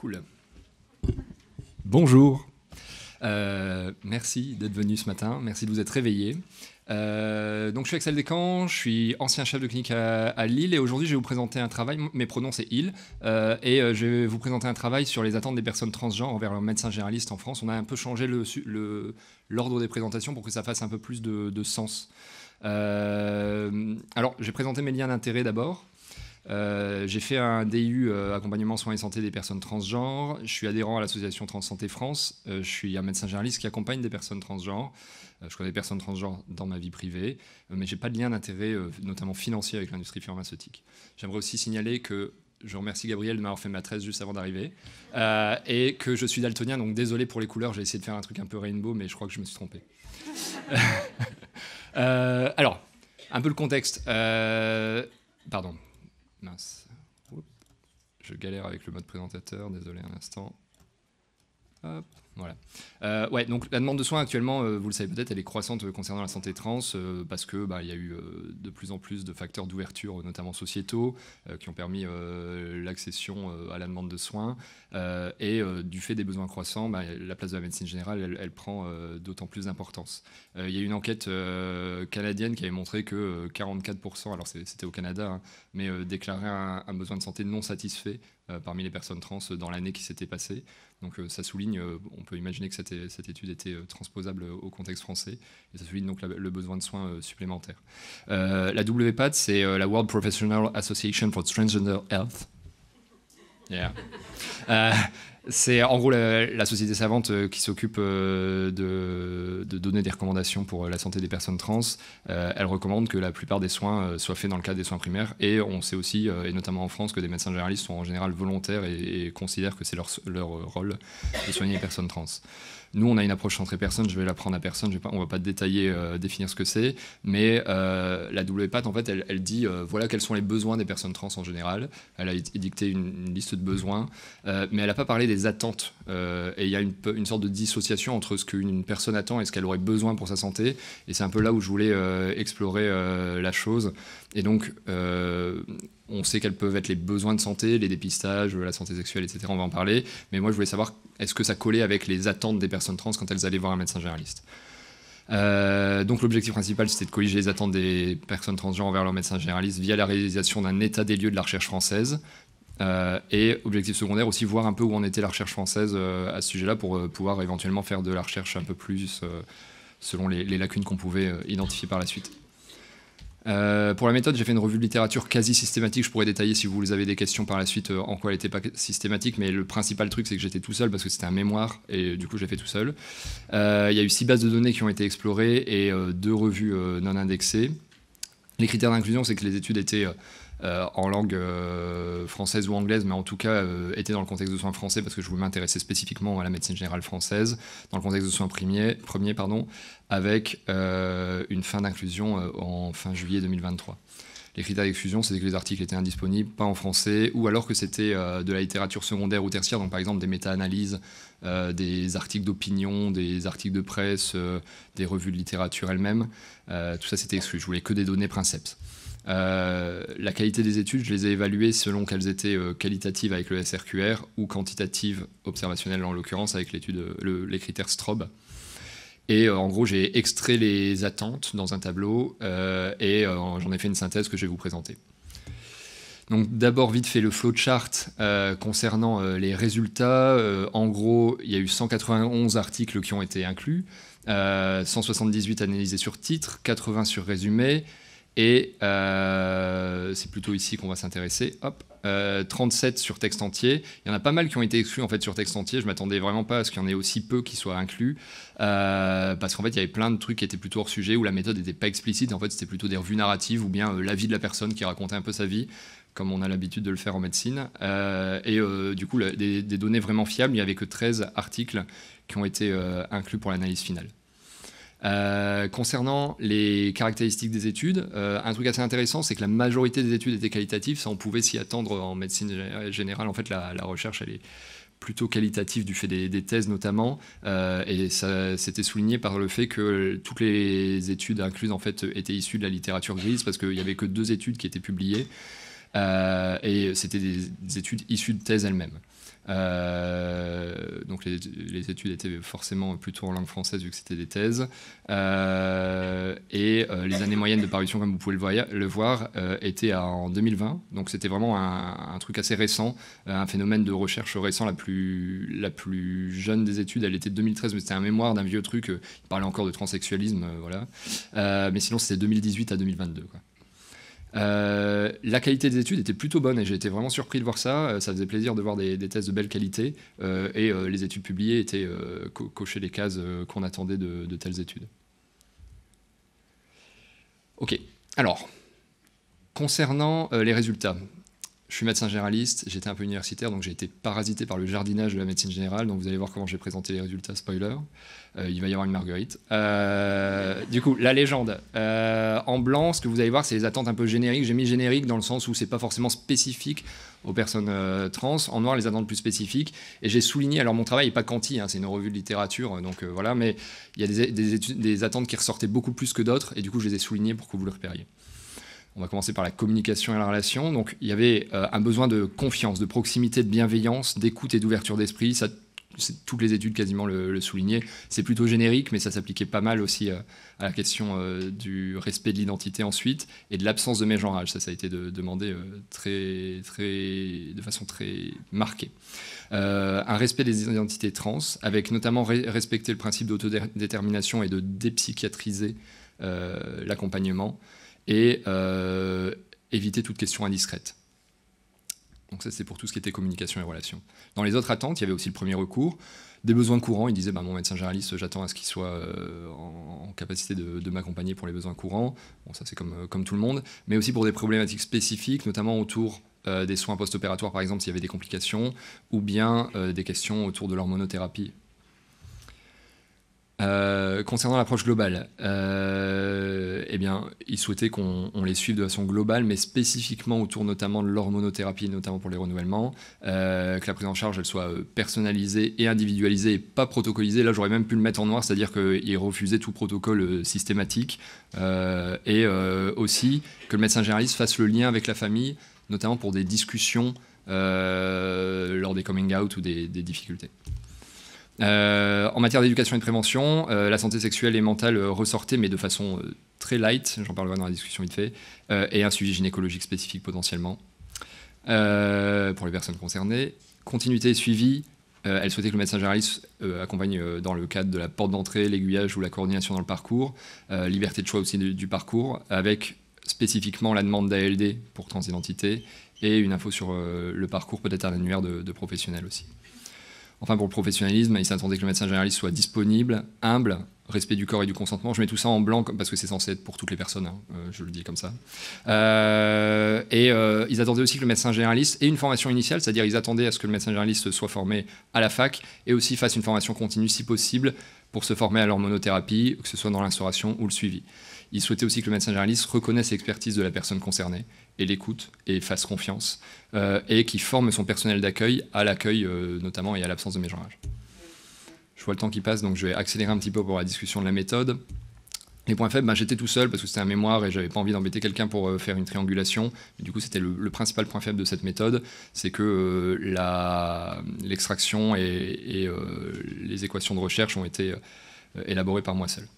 Cool. Bonjour. Merci d'être venu ce matin. Merci de vous être réveillé. Donc, je suis Axel Descamps, je suis ancien chef de clinique à Lille et aujourd'hui, je vais vous présenter un travail. Mes pronoms, c'est il. Je vais vous présenter un travail sur les attentes des personnes transgenres envers leur médecin généraliste en France. On a un peu changé l'ordre des présentations pour que ça fasse un peu plus de sens. Alors, je vais présenter mes liens d'intérêt d'abord. J'ai fait un DU accompagnement soins et santé des personnes transgenres. Je suis adhérent à l'association Transsanté France. Je suis un médecin généraliste qui accompagne des personnes transgenres. Je connais des personnes transgenres dans ma vie privée, mais j'ai pas de lien d'intérêt, notamment financier, avec l'industrie pharmaceutique. J'aimerais aussi signaler que je remercie Gabriel de m'avoir fait ma tresse juste avant d'arriver et que je suis daltonien, donc désolé pour les couleurs. J'ai essayé de faire un truc un peu rainbow, mais je crois que je me suis trompé. Alors, un peu le contexte. Pardon. Mince. Oups. Je galère avec le mode présentateur, désolé un instant. Hop, voilà. Ouais, donc la demande de soins actuellement, vous le savez peut-être, elle est croissante concernant la santé trans parce que il y a eu de plus en plus de facteurs d'ouverture, notamment sociétaux, qui ont permis l'accession à la demande de soins. Du fait des besoins croissants, la place de la médecine générale, elle prend d'autant plus d'importance. Il y a une enquête canadienne qui avait montré que 44%, alors c'était au Canada, hein, mais déclaraient un besoin de santé non satisfait parmi les personnes trans dans l'année qui s'était passée. Donc ça souligne, on peut imaginer que cette étude était transposable au contexte français, et ça souligne donc le besoin de soins supplémentaires. La WPATH, c'est la World Professional Association for Transgender Health. Yeah. C'est en gros la société savante qui s'occupe de donner des recommandations pour la santé des personnes trans. Elle recommande que la plupart des soins soient faits dans le cadre des soins primaires. Et on sait aussi, et notamment en France, que des médecins généralistes sont en général volontaires et considèrent que c'est leur rôle de soigner les personnes trans. Nous, on a une approche centrée personne, je vais l'apprendre à personne, on ne va pas détailler, définir ce que c'est, mais la WPATH, en fait, elle dit voilà quels sont les besoins des personnes trans en général. Elle a édicté une liste de besoins, mais elle n'a pas parlé des attentes. Et il y a une sorte de dissociation entre ce qu'une personne attend et ce qu'elle aurait besoin pour sa santé. Et c'est un peu là où je voulais explorer la chose. Et donc, on sait quels peuvent être les besoins de santé, les dépistages, la santé sexuelle, etc. On va en parler. Mais moi, je voulais savoir, est-ce que ça collait avec les attentes des personnes trans quand elles allaient voir un médecin généraliste. Donc l'objectif principal, c'était de corriger les attentes des personnes transgenres envers leur médecin généraliste via la réalisation d'un état des lieux de la recherche française. Et objectif secondaire aussi, voir un peu où en était la recherche française à ce sujet-là pour pouvoir éventuellement faire de la recherche un peu plus selon les lacunes qu'on pouvait identifier par la suite. Pour la méthode, j'ai fait une revue de littérature quasi systématique. Je pourrais détailler si vous avez des questions par la suite en quoi elle n'était pas systématique, mais le principal truc, c'est que j'étais tout seul parce que c'était un mémoire et du coup, je l'ai fait tout seul. Il y a eu 6 bases de données qui ont été explorées et 2 revues non indexées. Les critères d'inclusion, c'est que les études étaient en langue française ou anglaise, mais en tout cas étaient dans le contexte de soins français parce que je voulais m'intéresser spécifiquement à la médecine générale française, dans le contexte de soins premiers, avec une fin d'inclusion en fin juillet 2023. Les critères d'exclusion, c'était que les articles étaient indisponibles, pas en français, ou alors que c'était de la littérature secondaire ou tertiaire, donc par exemple des méta-analyses, des articles d'opinion, des articles de presse, des revues de littérature elles-mêmes. Tout ça, c'était exclu. Je voulais que des données princeps. La qualité des études, je les ai évaluées selon qu'elles étaient qualitatives avec le SRQR ou quantitatives, observationnelles en l'occurrence, avec les critères STROB. Et en gros, j'ai extrait les attentes dans un tableau et j'en ai fait une synthèse que je vais vous présenter. Donc d'abord, vite fait, le flowchart concernant les résultats. En gros, il y a eu 191 articles qui ont été inclus, 178 analysés sur titre, 80 sur résumé, et c'est plutôt ici qu'on va s'intéresser. Hop. 37 sur texte entier. Il y en a pas mal qui ont été exclus en fait sur texte entier. Je m'attendais vraiment pas à ce qu'il y en ait aussi peu qui soient inclus parce qu'en fait il y avait plein de trucs qui étaient plutôt hors sujet où la méthode n'était pas explicite. En fait c'était plutôt des revues narratives ou bien l'avis de la personne qui racontait un peu sa vie comme on a l'habitude de le faire en médecine. Du coup des données vraiment fiables. Il n'y avait que 13 articles qui ont été inclus pour l'analyse finale. Concernant les caractéristiques des études, un truc assez intéressant, c'est que la majorité des études étaient qualitatives. Ça, on pouvait s'y attendre en médecine générale. En fait, la recherche, elle est plutôt qualitative du fait des thèses notamment, et ça c'était souligné par le fait que toutes les études incluses en fait étaient issues de la littérature grise parce qu'il n'y avait que 2 études qui étaient publiées. Et c'était des études issues de thèses elles-mêmes. Donc les études étaient forcément plutôt en langue française vu que c'était des thèses. Les années moyennes de parution, comme vous pouvez le voir, étaient en 2020. Donc c'était vraiment un truc assez récent, un phénomène de recherche récent. La plus jeune des études, elle était de 2013, mais c'était un mémoire d'un vieux truc. Il parlait encore de transsexualisme, voilà. Mais sinon, c'était 2018 à 2022, quoi. La qualité des études était plutôt bonne et j'ai été vraiment surpris de voir ça. Ça faisait plaisir de voir des thèses de belle qualité et les études publiées étaient cochaient les cases qu'on attendait de telles études. Ok, alors, concernant les résultats, je suis médecin généraliste, j'étais un peu universitaire, donc j'ai été parasité par le jardinage de la médecine générale, donc vous allez voir comment j'ai présenté les résultats, spoiler. Il va y avoir une marguerite. Du coup, la légende. En blanc, ce que vous allez voir, c'est les attentes un peu génériques. J'ai mis générique dans le sens où c'est pas forcément spécifique aux personnes trans. En noir, les attentes plus spécifiques. Et j'ai souligné, alors mon travail n'est pas quanti, hein, c'est une revue de littérature, donc voilà, mais il y a des attentes qui ressortaient beaucoup plus que d'autres, et du coup, je les ai soulignées pour que vous le repériez. On va commencer par la communication et la relation. Donc, il y avait un besoin de confiance, de proximité, de bienveillance, d'écoute et d'ouverture d'esprit. Ça, toutes les études quasiment le soulignaient. C'est plutôt générique, mais ça s'appliquait pas mal aussi à la question du respect de l'identité ensuite et de l'absence de mégenrage. Ça a été demandé de façon très marquée. Un respect des identités trans, avec notamment respecter le principe d'autodétermination et de dépsychiatriser l'accompagnement. Et éviter toute question indiscrète. Donc ça, c'est pour tout ce qui était communication et relations. Dans les autres attentes, il y avait aussi le premier recours. Des besoins courants, il disait mon médecin généraliste, j'attends à ce qu'il soit en capacité de m'accompagner pour les besoins courants. Bon, ça c'est comme tout le monde. Mais aussi pour des problématiques spécifiques, notamment autour des soins post-opératoires, par exemple, s'il y avait des complications, ou bien des questions autour de l'hormonothérapie. Concernant l'approche globale, eh bien, ils souhaitaient qu'on les suive de façon globale, mais spécifiquement autour notamment de l'hormonothérapie, notamment pour les renouvellements, que la prise en charge elle soit personnalisée et individualisée et pas protocolisée. Là, j'aurais même pu le mettre en noir, c'est-à-dire qu'ils refusaient tout protocole systématique, et aussi que le médecin généraliste fasse le lien avec la famille, notamment pour des discussions lors des coming out ou des difficultés. En matière d'éducation et de prévention, la santé sexuelle et mentale ressortait, mais de façon très light, j'en parlerai dans la discussion vite fait, et un suivi gynécologique spécifique potentiellement pour les personnes concernées. Continuité et suivi, elle souhaitait que le médecin généraliste accompagne dans le cadre de la porte d'entrée, l'aiguillage ou la coordination dans le parcours, liberté de choix aussi du parcours, avec spécifiquement la demande d'ALD pour transidentité et une info sur le parcours, peut-être un annuaire de professionnels aussi. Enfin, pour le professionnalisme, il s'attendait que le médecin généraliste soit disponible, humble, respect du corps et du consentement. Je mets tout ça en blanc parce que c'est censé être pour toutes les personnes, hein, je le dis comme ça. Ils attendaient aussi que le médecin généraliste ait une formation initiale, c'est-à-dire ils attendaient à ce que le médecin généraliste soit formé à la fac et aussi fasse une formation continue si possible pour se former à l'hormonothérapie, que ce soit dans l'instauration ou le suivi. Ils souhaitaient aussi que le médecin généraliste reconnaisse l'expertise de la personne concernée et l'écoute et fasse confiance, et qui forme son personnel d'accueil à l'accueil notamment et à l'absence de mégenrage. Je vois le temps qui passe, donc je vais accélérer un petit peu pour la discussion de la méthode. Les points faibles, j'étais tout seul parce que c'était un mémoire et j'avais pas envie d'embêter quelqu'un pour faire une triangulation. Et du coup, c'était le principal point faible de cette méthode, c'est que l'extraction et les équations de recherche ont été élaborées par moi seul.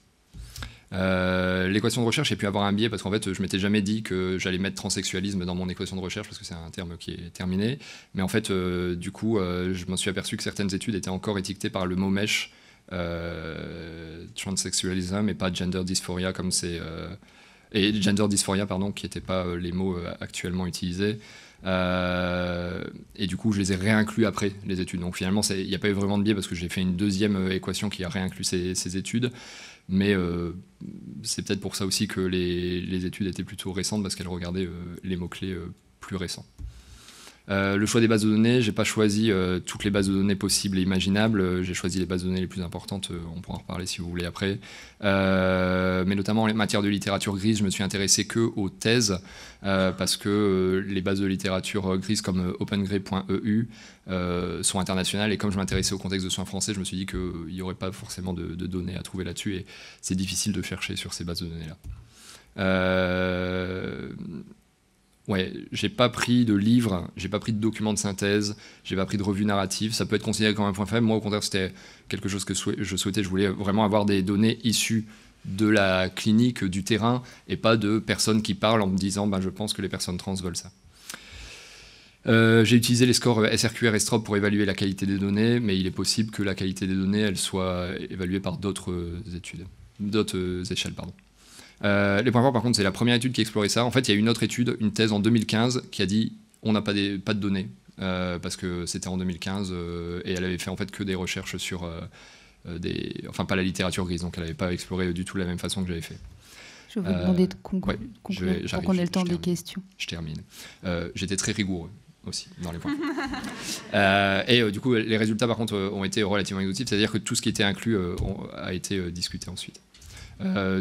L'équation de recherche, j'ai pu avoir un biais parce qu'en fait, je m'étais jamais dit que j'allais mettre transsexualisme dans mon équation de recherche parce que c'est un terme qui est terminé. Mais en fait, du coup, je m'en suis aperçu que certaines études étaient encore étiquetées par le mot MESH, transsexualism, et pas gender dysphoria comme c'est et gender dysphoria pardon, qui n'étaient pas les mots actuellement utilisés. Et du coup, je les ai réinclus après les études. Donc finalement, il n'y a pas eu vraiment de biais parce que j'ai fait une deuxième équation qui a réinclus ces études. Mais c'est peut-être pour ça aussi que les études étaient plutôt récentes parce qu'elles regardaient les mots-clés plus récents. Le choix des bases de données, j'ai pas choisi toutes les bases de données possibles et imaginables, j'ai choisi les bases de données les plus importantes, on pourra en reparler si vous voulez après. Mais notamment en matière de littérature grise, je me suis intéressé que aux thèses, parce que les bases de littérature grise comme opengray.eu sont internationales, et comme je m'intéressais au contexte de soins français, je me suis dit qu'il n'y aurait pas forcément de données à trouver là-dessus, et c'est difficile de chercher sur ces bases de données-là. ouais, j'ai pas pris de livres, j'ai pas pris de documents de synthèse, j'ai pas pris de revues narratives. Ça peut être considéré comme un point faible. Moi, au contraire, c'était quelque chose que je souhaitais. Je voulais vraiment avoir des données issues de la clinique, du terrain, et pas de personnes qui parlent en me disant je pense que les personnes trans veulent ça. J'ai utilisé les scores SRQR et STROB pour évaluer la qualité des données, mais il est possible que la qualité des données elle soit évaluée par d'autres échelles. Les points forts, par contre, c'est la première étude qui explorait ça. En fait, il y a une autre étude, une thèse en 2015, qui a dit on n'a pas de données, parce que c'était en 2015, et elle avait fait en fait que des recherches sur enfin pas la littérature grise, donc elle n'avait pas exploré du tout de la même façon que j'avais fait. Je vais vous demander de conclure pour qu'on ait le temps des questions. Je termine. J'étais très rigoureux aussi dans les points. Et du coup, les résultats, par contre, ont été relativement exhaustifs, c'est-à-dire que tout ce qui était inclus a été discuté ensuite.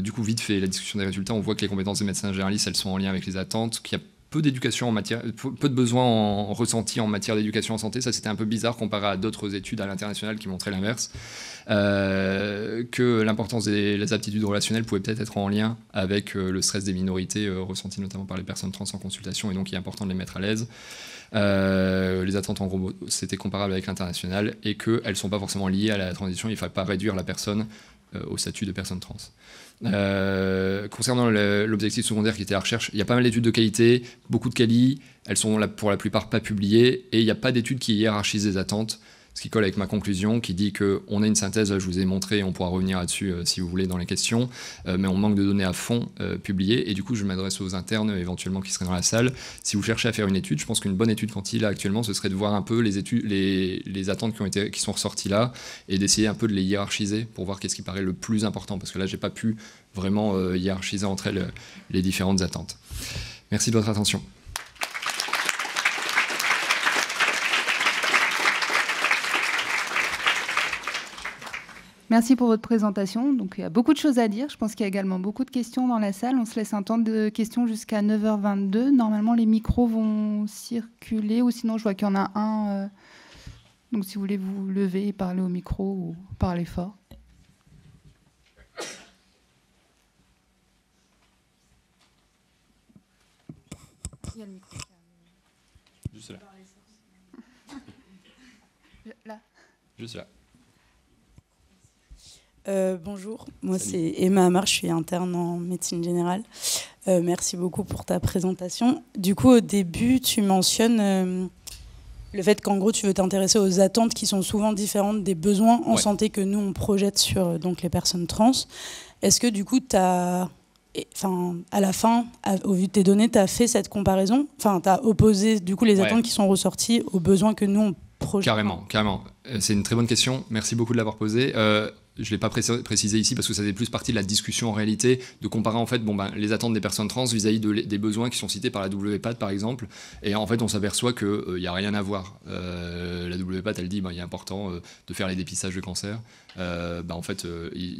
Du coup, vite fait, la discussion des résultats, on voit que les compétences des médecins généralistes, elles sont en lien avec les attentes, qu'il y a peu d'éducation en matière, peu de besoins en ressenti en matière d'éducation en santé. Ça, c'était un peu bizarre comparé à d'autres études à l'international qui montraient l'inverse. Que l'importance des aptitudes relationnelles pouvait peut-être être en lien avec le stress des minorités ressenti notamment par les personnes trans en consultation, et donc il est important de les mettre à l'aise. Les attentes, en gros, c'était comparable avec l'international, et qu'elles ne sont pas forcément liées à la transition. Il ne fallait pas réduire la personne au statut de personne trans. Concernant l'objectif secondaire qui était la recherche, il y a pas mal d'études de qualité, beaucoup de quali, elles sont pour la plupart pas publiées, et il n'y a pas d'études qui hiérarchisent les attentes, ce qui colle avec ma conclusion qui dit qu'on a une synthèse, je vous ai montré, on pourra revenir là-dessus si vous voulez dans les questions, mais on manque de données à fond publiées, et du coup je m'adresse aux internes éventuellement qui seraient dans la salle. Si vous cherchez à faire une étude, je pense qu'une bonne étude quantile actuellement, ce serait de voir un peu les attentes qui sont ressorties là, et d'essayer un peu de les hiérarchiser pour voir qu'est-ce qui paraît le plus important, parce que là j'ai pas pu vraiment hiérarchiser entre elles les différentes attentes. Merci de votre attention. Merci pour votre présentation. Donc, il y a beaucoup de choses à dire. Je pense qu'il y a également beaucoup de questions dans la salle. On se laisse un temps de questions jusqu'à 9h22. Normalement, les micros vont circuler, ou sinon, je vois qu'il y en a un. Donc, si vous voulez vous lever et parler au micro ou parler fort. Il y a le micro. Juste là. Là. Juste là. Bonjour, moi c'est Emma Amar, je suis interne en médecine générale. Merci beaucoup pour ta présentation. Du coup, au début, tu mentionnes le fait qu'en gros, tu veux t'intéresser aux attentes qui sont souvent différentes des besoins en santé que nous, on projette sur donc, les personnes trans. Est-ce que du coup, à la fin, au vu de tes données, tu as fait cette comparaison? Enfin, tu as opposé du coup, les attentes qui sont ressorties aux besoins que nous, on projette? Carrément. C'est une très bonne question. Merci beaucoup de l'avoir posée. Je ne l'ai pas précisé ici parce que ça faisait plus partie de la discussion en réalité, de comparer en fait les attentes des personnes trans vis-à-vis des besoins qui sont cités par la WPATH par exemple. Et en fait, on s'aperçoit qu'il n'y a rien à voir. La WPATH, elle dit il est important de faire les dépistages de cancer. En fait,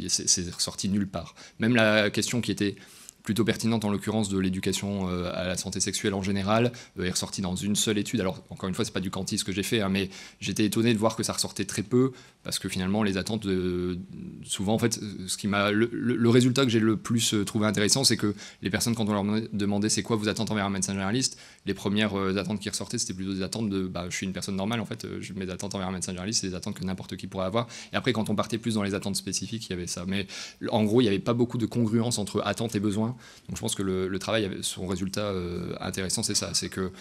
c'est ressorti nulle part. Même la question qui était plutôt pertinente en l'occurrence de l'éducation à la santé sexuelle en général, est ressortie dans une seule étude. Alors encore une fois, c'est pas du quanti ce que j'ai fait, mais j'étais étonné de voir que ça ressortait très peu, parce que finalement les attentes, souvent en fait, le résultat que j'ai le plus trouvé intéressant, c'est que les personnes, quand on leur demandait c'est quoi vos attentes envers un médecin généraliste, les premières attentes qui ressortaient, c'était plutôt des attentes de je suis une personne normale en fait, mes attentes envers un médecin généraliste, c'est des attentes que n'importe qui pourrait avoir. Et après, quand on partait plus dans les attentes spécifiques, il y avait ça. Mais en gros, il n'y avait pas beaucoup de congruence entre attentes et besoins. Donc je pense que le travail, son résultat intéressant, c'est ça, c'est que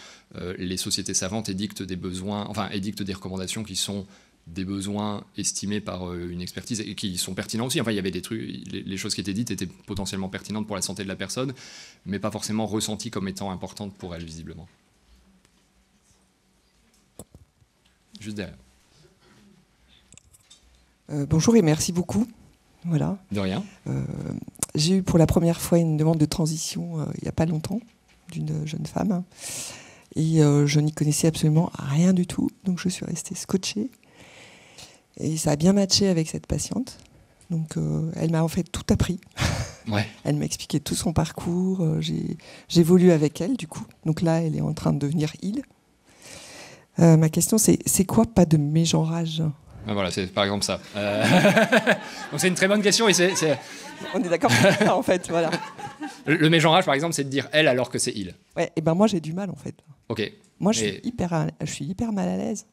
les sociétés savantes édictent des besoins, enfin édictent des recommandations qui sont des besoins estimés par une expertise et qui sont pertinents aussi. Enfin, il y avait des trucs, les choses qui étaient dites étaient potentiellement pertinentes pour la santé de la personne, mais pas forcément ressenties comme étant importantes pour elle, visiblement. Juste derrière. Bonjour et merci beaucoup. Voilà. De rien. J'ai eu pour la première fois une demande de transition il n'y a pas longtemps d'une jeune femme et je n'y connaissais absolument rien du tout, donc je suis restée scotchée et ça a bien matché avec cette patiente. Donc elle m'a en fait tout appris. Ouais. Elle m'a expliqué tout son parcours, j'évolue avec elle du coup. Donc là elle est en train de devenir IL. Ma question c'est quoi pas de mégenrage? Ben voilà, c'est par exemple ça. Donc c'est une très bonne question et On est d'accord sur ça, en fait, voilà. Le mégenrage, par exemple, c'est de dire elle alors que c'est il. Ouais, et ben moi j'ai du mal en fait. Ok. Moi je suis hyper mal à l'aise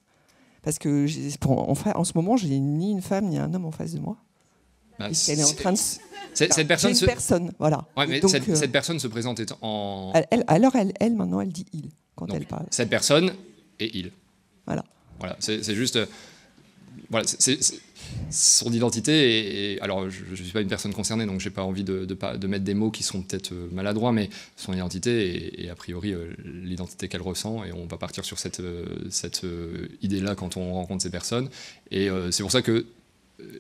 parce que en ce moment j'ai ni une femme ni un homme en face de moi. Bah, elle est en train de. Cette personne. J'ai une personne, voilà. Ouais, mais donc, cette personne se présente en. Alors elle maintenant elle dit il quand Donc, elle parle. Cette personne est il. Voilà. Voilà, c'est juste. Voilà, c'est son identité. Et alors, je ne suis pas une personne concernée, donc j'ai pas envie de mettre des mots qui sont peut-être maladroits, mais son identité et a priori l'identité qu'elle ressent. Et on va partir sur cette idée-là quand on rencontre ces personnes. Et c'est pour ça que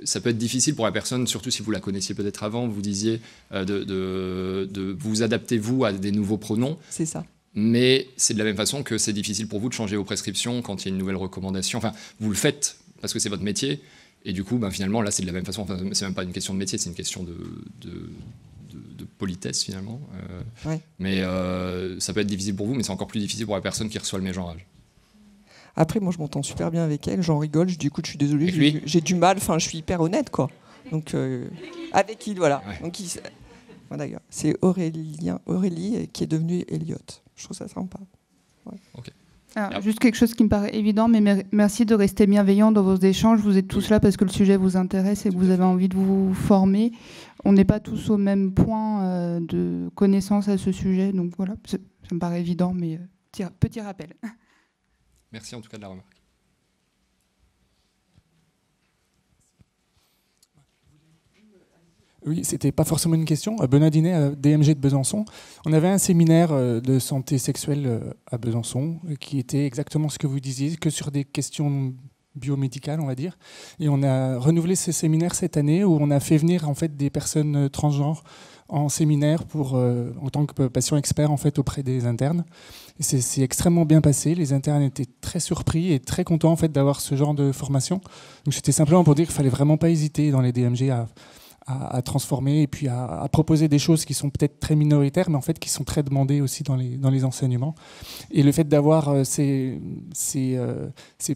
ça peut être difficile pour la personne, surtout si vous la connaissiez peut-être avant, vous disiez de vous adapter, vous, à des nouveaux pronoms. C'est ça. Mais c'est de la même façon que c'est difficile pour vous de changer vos prescriptions quand il y a une nouvelle recommandation. Enfin, vous le faites parce que c'est votre métier. Et du coup, ben, finalement, là, c'est de la même façon. Enfin, c'est même pas une question de métier, c'est une question de politesse, finalement. Ouais. Mais ça peut être difficile pour vous, mais c'est encore plus difficile pour la personne qui reçoit le mégenrage. Après, moi, je m'entends super bien avec elle, j'en rigole, je dis écoute, je suis désolée, j'ai du mal, enfin, je suis hyper honnête, quoi. Donc, avec il, voilà. Ouais. Donc, voilà, c'est Aurélie qui est devenue Elliot. Je trouve ça sympa. Ouais. Ok. Alors, juste quelque chose qui me paraît évident, mais merci de rester bienveillant dans vos échanges. Vous êtes tous là parce que le sujet vous intéresse et que vous avez envie de vous former. On n'est pas tous au même point de connaissance à ce sujet. Donc voilà, ça me paraît évident, mais petit rappel. Merci en tout cas de la remarque. Oui, c'était pas forcément une question. Benoît Dinet, à DMG de Besançon, on avait un séminaire de santé sexuelle à Besançon qui était exactement ce que vous disiez, que sur des questions biomédicales, on va dire. Et on a renouvelé ce séminaire cette année où on a fait venir en fait des personnes transgenres en séminaire en tant que patient expert en fait auprès des internes. C'est extrêmement bien passé. Les internes étaient très surpris et très contents en fait d'avoir ce genre de formation. Donc c'était simplement pour dire qu'il fallait vraiment pas hésiter dans les DMG à transformer et puis à proposer des choses qui sont peut-être très minoritaires, mais en fait qui sont très demandées aussi dans les enseignements. Et le fait d'avoir ces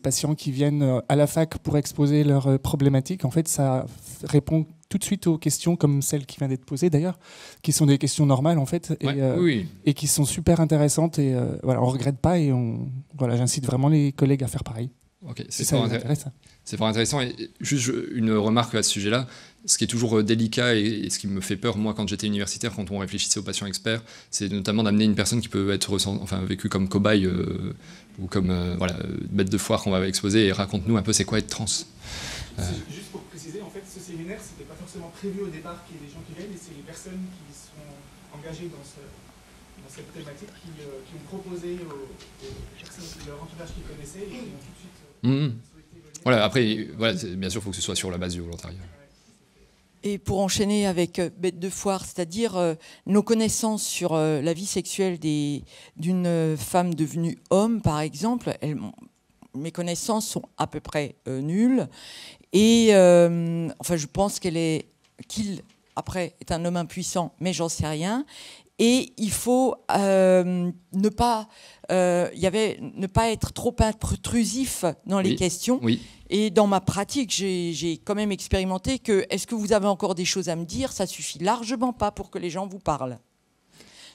patients qui viennent à la fac pour exposer leurs problématiques, en fait, ça répond tout de suite aux questions comme celle qui vient d'être posée d'ailleurs, qui sont des questions normales en fait, et qui sont super intéressantes. Et voilà, on regrette pas et voilà, j'incite vraiment les collègues à faire pareil. Ok, c'est fort intéressant. Et juste une remarque à ce sujet-là. Ce qui est toujours délicat et ce qui me fait peur, moi, quand j'étais universitaire, quand on réfléchissait aux patients experts, c'est notamment d'amener une personne qui peut être vécue comme cobaye ou comme bête de foire qu'on va exposer. Et raconte-nous un peu, c'est quoi être trans. Juste pour préciser, en fait, ce séminaire, c'était pas forcément prévu au départ qu'il y ait des gens qui viennent, et c'est les personnes qui sont engagées dans cette thématique qui ont proposé aux personnes de leur entourage qu'ils connaissaient et qui ont tout de suite souhaité venir. Voilà, après, bien sûr, il faut que ce soit sur la base du volontariat. Et pour enchaîner avec bête de foire, c'est-à-dire nos connaissances sur la vie sexuelle d'une femme devenue homme, par exemple, mes connaissances sont à peu près nulles. Et je pense qu'il, après, est un homme impuissant, mais j'en sais rien. Et il faut ne pas être trop intrusif dans les questions. Oui. Et dans ma pratique, j'ai quand même expérimenté que est-ce que vous avez encore des choses à me dire? Ça suffit largement pas pour que les gens vous parlent.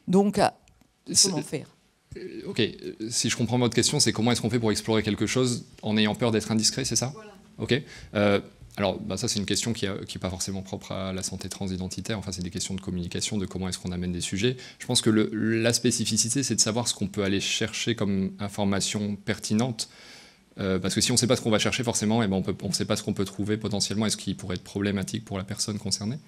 Donc, comment faire? Ok, si je comprends votre question, c'est comment est-ce qu'on fait pour explorer quelque chose en ayant peur d'être indiscret, c'est ça? Voilà. Ok. Alors, ça, c'est une question qui n'est pas forcément propre à la santé transidentitaire. Enfin, c'est des questions de communication, de comment est-ce qu'on amène des sujets. Je pense que la spécificité, c'est de savoir ce qu'on peut aller chercher comme information pertinente. Parce que si on ne sait pas ce qu'on va chercher, forcément, on ne sait pas ce qu'on peut trouver potentiellement et ce qui pourrait être problématique pour la personne concernée.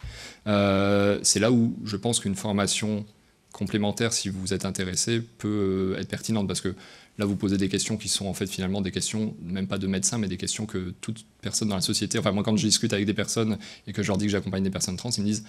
C'est là où je pense qu'une formation complémentaire, si vous êtes intéressé, peut être pertinente. Parce que là, vous posez des questions qui sont en fait finalement des questions, même pas de médecins, mais des questions que toute personne dans la société... Enfin, moi, quand je discute avec des personnes et que je leur dis que j'accompagne des personnes trans, ils me disent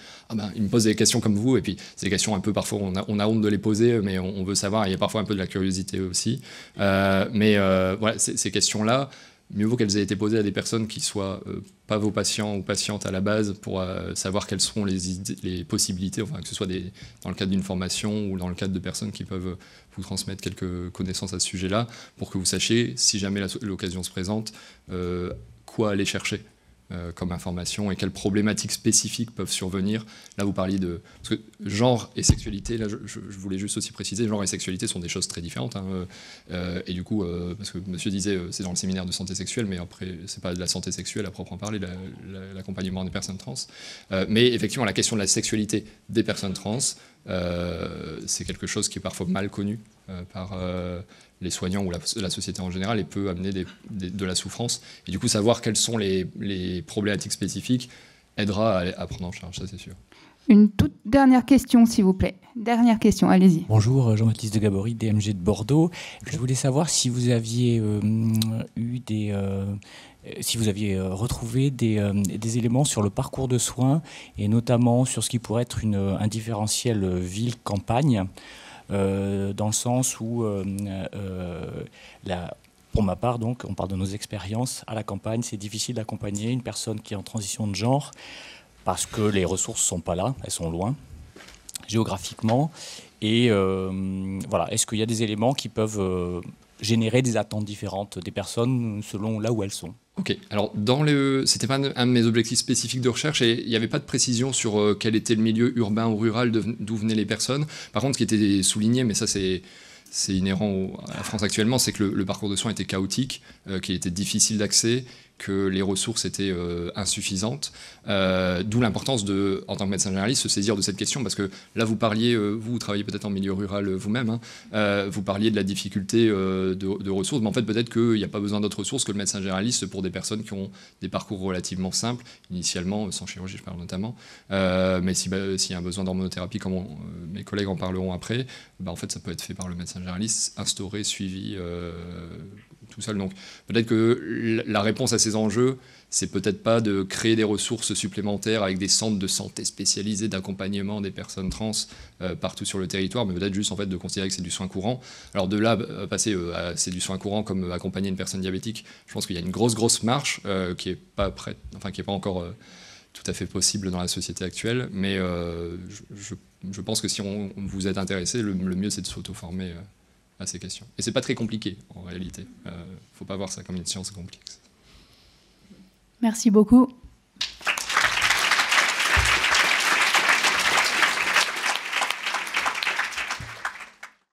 ils me posent des questions comme vous, et puis c'est des questions un peu, parfois, on a honte de les poser, mais on veut savoir, et il y a parfois un peu de la curiosité aussi. Voilà, ces questions-là, mieux vaut qu'elles aient été posées à des personnes qui soient pas vos patients ou patientes à la base pour savoir quelles seront les possibilités, enfin, que ce soit dans le cadre d'une formation ou dans le cadre de personnes qui peuvent vous transmettre quelques connaissances à ce sujet-là, pour que vous sachiez, si jamais l'occasion se présente, quoi aller chercher comme information et quelles problématiques spécifiques peuvent survenir. Là, vous parliez de... Parce que genre et sexualité, là, je voulais juste aussi préciser, genre et sexualité sont des choses très différentes. Hein, et du coup, parce que monsieur disait, c'est dans le séminaire de santé sexuelle, mais après, c'est pas de la santé sexuelle à proprement parler, l'accompagnement des personnes trans. Mais effectivement, la question de la sexualité des personnes trans, c'est quelque chose qui est parfois mal connu par les soignants ou la société en général et peut amener de la souffrance. Et du coup, savoir quelles sont les problématiques spécifiques aidera à prendre en charge, ça c'est sûr. Une toute dernière question, s'il vous plaît. Dernière question, allez-y. Bonjour, Jean-Baptiste de Gabory, DMG de Bordeaux. Je voulais savoir si vous aviez si vous aviez retrouvé des éléments sur le parcours de soins et notamment sur ce qui pourrait être un différentiel ville-campagne. Dans le sens où, pour ma part, donc, on parle de nos expériences à la campagne, c'est difficile d'accompagner une personne qui est en transition de genre parce que les ressources ne sont pas là, elles sont loin, géographiquement. Et voilà, est-ce qu'il y a des éléments qui peuvent générer des attentes différentes des personnes selon là où elles sont? Ok, alors c'était pas un de mes objectifs spécifiques de recherche et il n'y avait pas de précision sur quel était le milieu urbain ou rural d'où venaient les personnes. Par contre, ce qui était souligné, mais ça c'est inhérent à la France actuellement, c'est que le parcours de soins était chaotique, qu'il était difficile d'accès, que les ressources étaient insuffisantes, d'où l'importance en tant que médecin généraliste, se saisir de cette question, parce que là, vous parliez, vous travaillez peut-être en milieu rural vous-même, hein, vous parliez de la difficulté de ressources, mais en fait, peut-être qu'il n'y a pas besoin d'autres ressources que le médecin généraliste pour des personnes qui ont des parcours relativement simples, initialement, sans chirurgie, je parle notamment, mais s'il y a un besoin d'hormonothérapie, comme mes collègues en parleront après, en fait, ça peut être fait par le médecin généraliste, instauré, suivi, tout seul. Donc peut-être que la réponse à ces enjeux, c'est peut-être pas de créer des ressources supplémentaires avec des centres de santé spécialisés d'accompagnement des personnes trans partout sur le territoire, mais peut-être juste en fait de considérer que c'est du soin courant. Alors de là passer à c'est du soin courant comme accompagner une personne diabétique, je pense qu'il y a une grosse marche qui est pas prête, enfin qui est pas encore tout à fait possible dans la société actuelle, mais je pense que si vous êtes intéressé, le mieux c'est de s'auto-former à ces questions. Et c'est pas très compliqué en réalité. Faut pas voir ça comme une science complexe. Merci beaucoup.